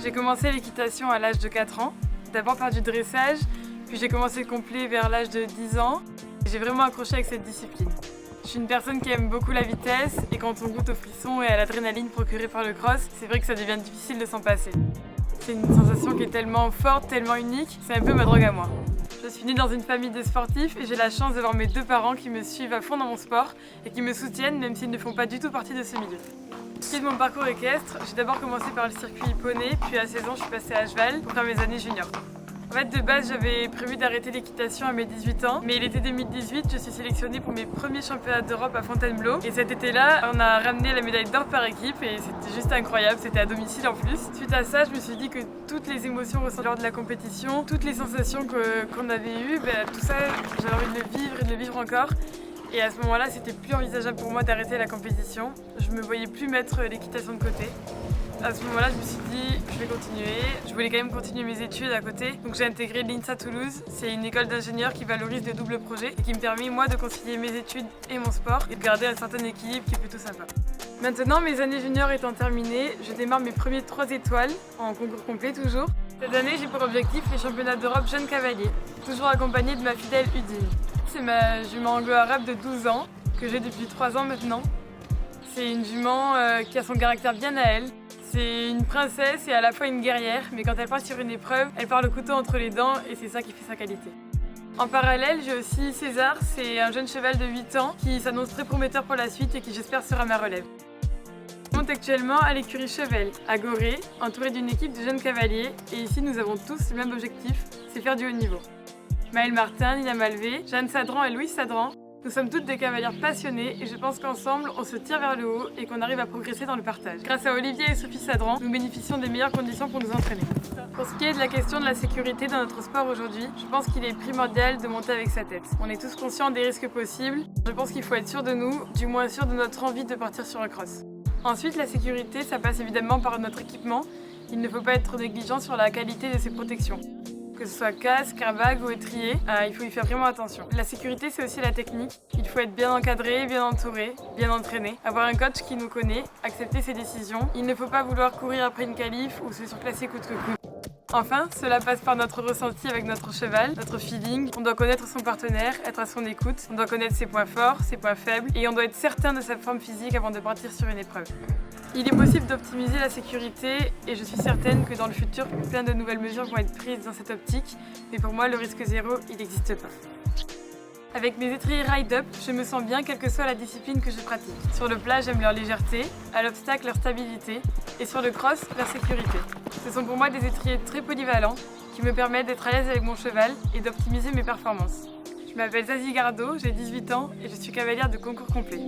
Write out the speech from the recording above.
J'ai commencé l'équitation à l'âge de 4 ans, d'abord par du dressage, puis j'ai commencé le complet vers l'âge de 10 ans. J'ai vraiment accroché avec cette discipline. Je suis une personne qui aime beaucoup la vitesse et quand on goûte aux frissons et à l'adrénaline procurée par le cross, c'est vrai que ça devient difficile de s'en passer. C'est une sensation qui est tellement forte, tellement unique, c'est un peu ma drogue à moi. Je suis née dans une famille de sportifs et j'ai la chance d'avoir mes deux parents qui me suivent à fond dans mon sport et qui me soutiennent même s'ils ne font pas du tout partie de ce milieu. Pour ce qui est de mon parcours équestre, j'ai d'abord commencé par le circuit poney, puis à 16 ans je suis passée à cheval pour faire mes années juniors. En fait, de base, j'avais prévu d'arrêter l'équitation à mes 18 ans, mais l'été 2018, je suis sélectionnée pour mes premiers championnats d'Europe à Fontainebleau. Et cet été-là, on a ramené la médaille d'or par équipe et c'était juste incroyable, c'était à domicile en plus. Suite à ça, je me suis dit que toutes les émotions ressenties lors de la compétition, toutes les sensations qu'on avait eues, tout ça, j'avais envie de le vivre et de le vivre encore. Et à ce moment-là, c'était plus envisageable pour moi d'arrêter la compétition. Je me voyais plus mettre l'équitation de côté. À ce moment-là, je me suis dit, je vais continuer. Je voulais quand même continuer mes études à côté. Donc j'ai intégré l'INSA Toulouse. C'est une école d'ingénieurs qui valorise le double projet et qui me permet, moi, de concilier mes études et mon sport et de garder un certain équilibre qui est plutôt sympa. Maintenant, mes années juniors étant terminées, je démarre mes premiers 3 étoiles en concours complet toujours. Cette année, j'ai pour objectif les championnats d'Europe jeunes cavaliers, toujours accompagnée de ma fidèle Udine. C'est ma jument anglo-arabe de 12 ans, que j'ai depuis 3 ans maintenant. C'est une jument qui a son caractère bien à elle. C'est une princesse et à la fois une guerrière, mais quand elle part sur une épreuve, elle part le couteau entre les dents et c'est ça qui fait sa qualité. En parallèle, j'ai aussi César, c'est un jeune cheval de 8 ans qui s'annonce très prometteur pour la suite et qui j'espère sera ma relève. Je monte actuellement à l'écurie Chevel, à Gorée, entourée d'une équipe de jeunes cavaliers et ici nous avons tous le même objectif, c'est faire du haut niveau. Maëlle Martin, Nina Malvé, Jeanne Sadran et Louise Sadran, nous sommes toutes des cavalières passionnées et je pense qu'ensemble, on se tire vers le haut et qu'on arrive à progresser dans le partage. Grâce à Olivier et Sophie Sadran, nous bénéficions des meilleures conditions pour nous entraîner. Pour ce qui est de la question de la sécurité dans notre sport aujourd'hui, je pense qu'il est primordial de monter avec sa tête. On est tous conscients des risques possibles. Je pense qu'il faut être sûr de nous, du moins sûr de notre envie de partir sur un cross. Ensuite, la sécurité, ça passe évidemment par notre équipement. Il ne faut pas être négligent sur la qualité de ses protections. Que ce soit casque, airbag ou étrier, il faut y faire vraiment attention. La sécurité, c'est aussi la technique. Il faut être bien encadré, bien entouré, bien entraîné. Avoir un coach qui nous connaît, accepter ses décisions. Il ne faut pas vouloir courir après une qualif ou se surclasser coûte que coûte. Enfin, cela passe par notre ressenti avec notre cheval, notre feeling. On doit connaître son partenaire, être à son écoute. On doit connaître ses points forts, ses points faibles. Et on doit être certain de sa forme physique avant de partir sur une épreuve. Il est possible d'optimiser la sécurité et je suis certaine que dans le futur, plein de nouvelles mesures vont être prises dans cette optique. Mais pour moi, le risque zéro, il n'existe pas. Avec mes étriers ride-up, je me sens bien quelle que soit la discipline que je pratique. Sur le plat, j'aime leur légèreté, à l'obstacle, leur stabilité et sur le cross, leur sécurité. Ce sont pour moi des étriers très polyvalents qui me permettent d'être à l'aise avec mon cheval et d'optimiser mes performances. Je m'appelle Zazie Gardot, j'ai 18 ans et je suis cavalière de concours complet.